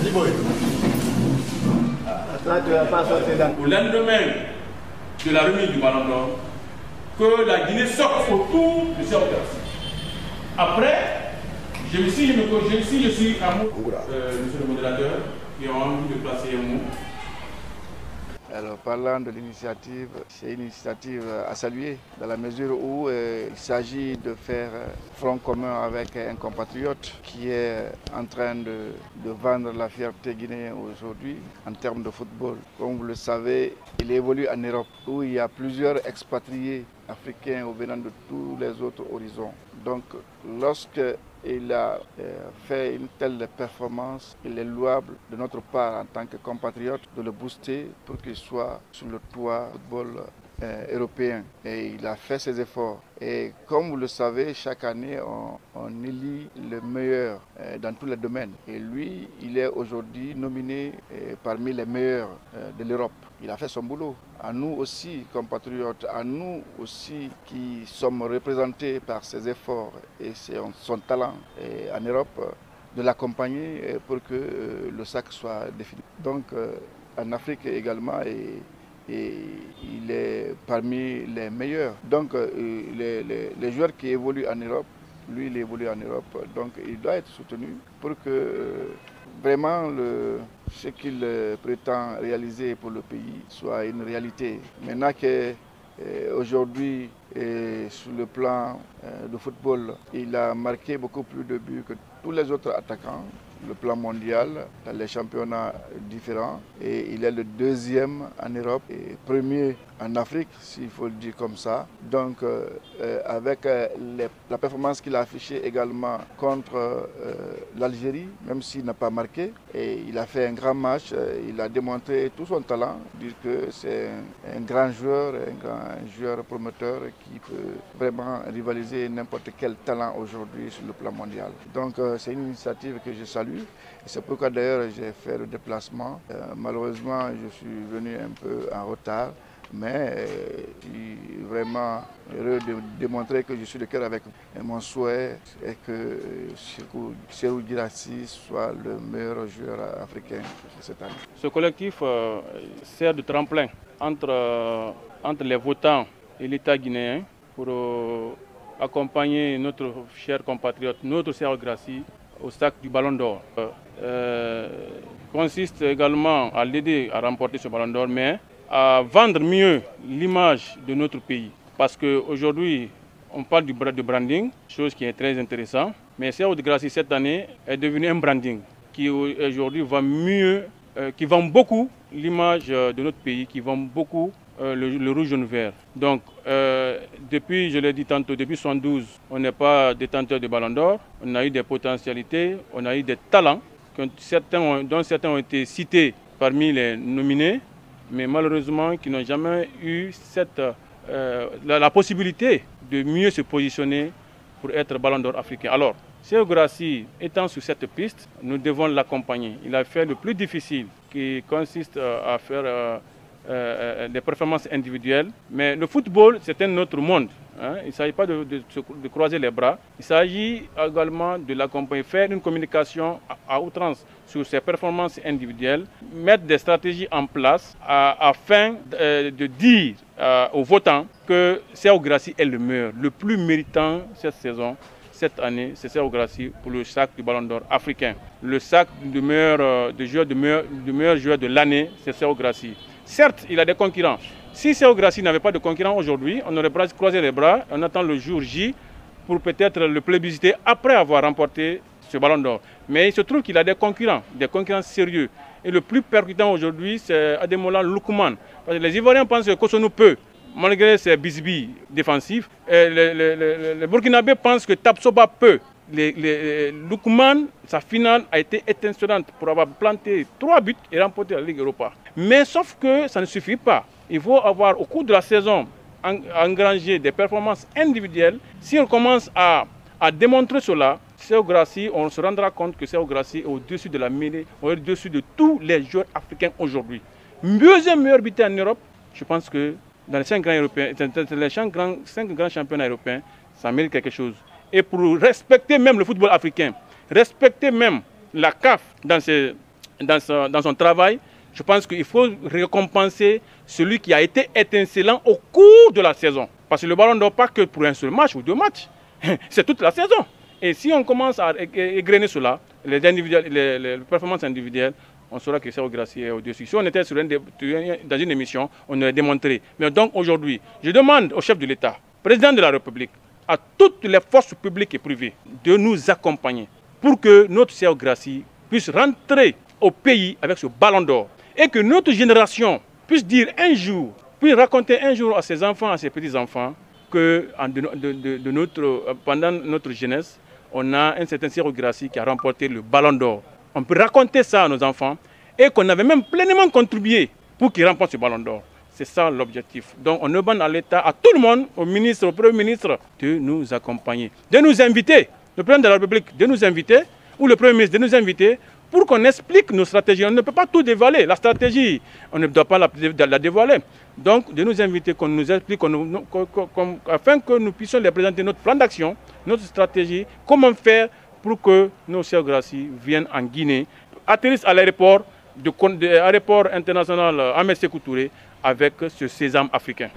Au lendemain de la remise du Ballon d'Or, que la Guinée sorte autour de Serhou Guirassy. Après, je suis à moi, monsieur le modérateur, qui a envie de placer un mot. Alors, parlant de l'initiative, c'est une initiative à saluer, dans la mesure où il s'agit de faire front commun avec un compatriote qui est en train de vendre la fierté guinéenne aujourd'hui en termes de football. Comme vous le savez, il évolue en Europe, où il y a plusieurs expatriés africains venant de tous les autres horizons. Donc, lorsque il a fait une telle performance, il est louable de notre part en tant que compatriote de le booster pour qu'il soit sur le toit du football européen. Et il a fait ses efforts. Et comme vous le savez, chaque année, on élit le meilleur dans tous les domaines. Et lui, il est aujourd'hui nominé parmi les meilleurs de l'Europe. Il a fait son boulot. À nous aussi, compatriotes, à nous aussi qui sommes représentés par ses efforts et son talent en Europe, de l'accompagner pour que le sac soit défini. Donc en Afrique également, et il est parmi les meilleurs. Donc les joueurs qui évoluent en Europe, lui il évolue en Europe, donc il doit être soutenu pour que vraiment ce qu'il prétend réaliser pour le pays soit une réalité. Maintenant qu'aujourd'hui, sur le plan de football, il a marqué beaucoup plus de buts que tous les autres attaquants, le plan mondial, dans les championnats différents. Et il est le deuxième en Europe et premier en Afrique, s'il faut le dire comme ça. Donc, avec la performance qu'il a affichée également contre l'Algérie, même s'il n'a pas marqué, et il a fait un grand match, il a démontré tout son talent, dire que c'est un grand joueur, un joueur prometteur qui peut vraiment rivaliser n'importe quel talent aujourd'hui sur le plan mondial. Donc, c'est une initiative que je salue. C'est pourquoi d'ailleurs j'ai fait le déplacement. Malheureusement, je suis venu un peu en retard. Mais je suis vraiment heureux de démontrer que je suis de cœur avec vous. Et mon souhait est que Serhou Guirassy soit le meilleur joueur africain cette année. Ce collectif sert de tremplin entre les votants et l'État guinéen pour accompagner notre cher compatriote, notre Serhou Guirassy, au sac du Ballon d'Or. Consiste également à l'aider à remporter ce Ballon d'Or, mais à vendre mieux l'image de notre pays. Parce qu'aujourd'hui, on parle de branding, chose qui est très intéressante. Mais Serhou Guirassy, cette année, est devenu un branding qui aujourd'hui va mieux, qui vend beaucoup l'image de notre pays, qui vend beaucoup le rouge, jaune, vert. Donc, depuis, je l'ai dit tantôt, depuis 1972, on n'est pas détenteur de Ballon d'Or. On a eu des potentialités, on a eu des talents, dont certains ont été cités parmi les nominés, mais malheureusement qui n'ont jamais eu la possibilité de mieux se positionner pour être Ballon d'Or africain. Alors, Serhou Guirassy étant sur cette piste, nous devons l'accompagner. Il a fait le plus difficile, qui consiste à faire des performances individuelles. Mais le football, c'est un autre monde. Hein. Il ne s'agit pas de croiser les bras. Il s'agit également de l'accompagner, faire une communication à outrance sur ses performances individuelles, mettre des stratégies en place afin de dire aux votants que Serhou Guirassy est le meilleur, le plus méritant cette saison. Cette année, c'est Serhou Guirassy pour le sac du Ballon d'Or africain. Le sac du meilleur joueur de l'année, c'est Serhou Guirassy. Certes, il a des concurrents. Si Serhou Guirassy n'avait pas de concurrents aujourd'hui, on aurait croisé les bras, on attend le jour J pour peut-être le plébisciter après avoir remporté ce Ballon d'Or. Mais il se trouve qu'il a des concurrents sérieux. Et le plus percutant aujourd'hui, c'est Ademola Lookman. Parce que les Ivoiriens pensent que Cotonou peut, malgré ses bisbilles défensifs. Les Burkinabés pensent que Tapsoba peut. Lookman, sa finale a été étincelante pour avoir planté 3 buts et remporté la Ligue Europa. Mais sauf que ça ne suffit pas. Il faut avoir, au cours de la saison, engranger des performances individuelles. Si on commence à démontrer cela, Serhou Guirassy, on se rendra compte que Serhou Guirassy est au-dessus de la mêlée, au-dessus de tous les joueurs africains aujourd'hui. Deuxième meilleur buteur en Europe, je pense que dans les 5 grands championnats européens, ça mérite quelque chose. Et pour respecter même le football africain, respecter même la CAF dans ses dans son travail, je pense qu'il faut récompenser celui qui a été étincelant au cours de la saison. Parce que le ballon d'or, pas que pour un seul match ou 2 matchs, c'est toute la saison. Et si on commence à égrener cela, les performances individuelles, on saura que Serhou Guirassy est au-dessus. Si on était dans une émission, on aurait démontré. Mais donc aujourd'hui, je demande au chef de l'État, président de la République, à toutes les forces publiques et privées de nous accompagner pour que notre Serhou Guirassy puisse rentrer au pays avec ce ballon d'or. Et que notre génération puisse dire un jour, puisse raconter un jour à ses enfants, à ses petits-enfants, que pendant notre jeunesse, on a un certain Serhou Guirassy qui a remporté le ballon d'or. On peut raconter ça à nos enfants et qu'on avait même pleinement contribué pour qu'ils remportent ce ballon d'or. C'est ça l'objectif. Donc on demande à l'État, à tout le monde, au ministre, au Premier ministre, de nous accompagner, de nous inviter, le président de la République de nous inviter, ou le Premier ministre de nous inviter, pour qu'on explique nos stratégies. On ne peut pas tout dévoiler. La stratégie, on ne doit pas la dévoiler. Donc, de nous inviter, qu'on nous explique, afin que nous puissions les présenter notre plan d'action, notre stratégie, comment faire pour que nos Serhou Guirassy viennent en Guinée, atterrissent à l'aéroport international Ahmed Sékou Touré avec ce sésame africain.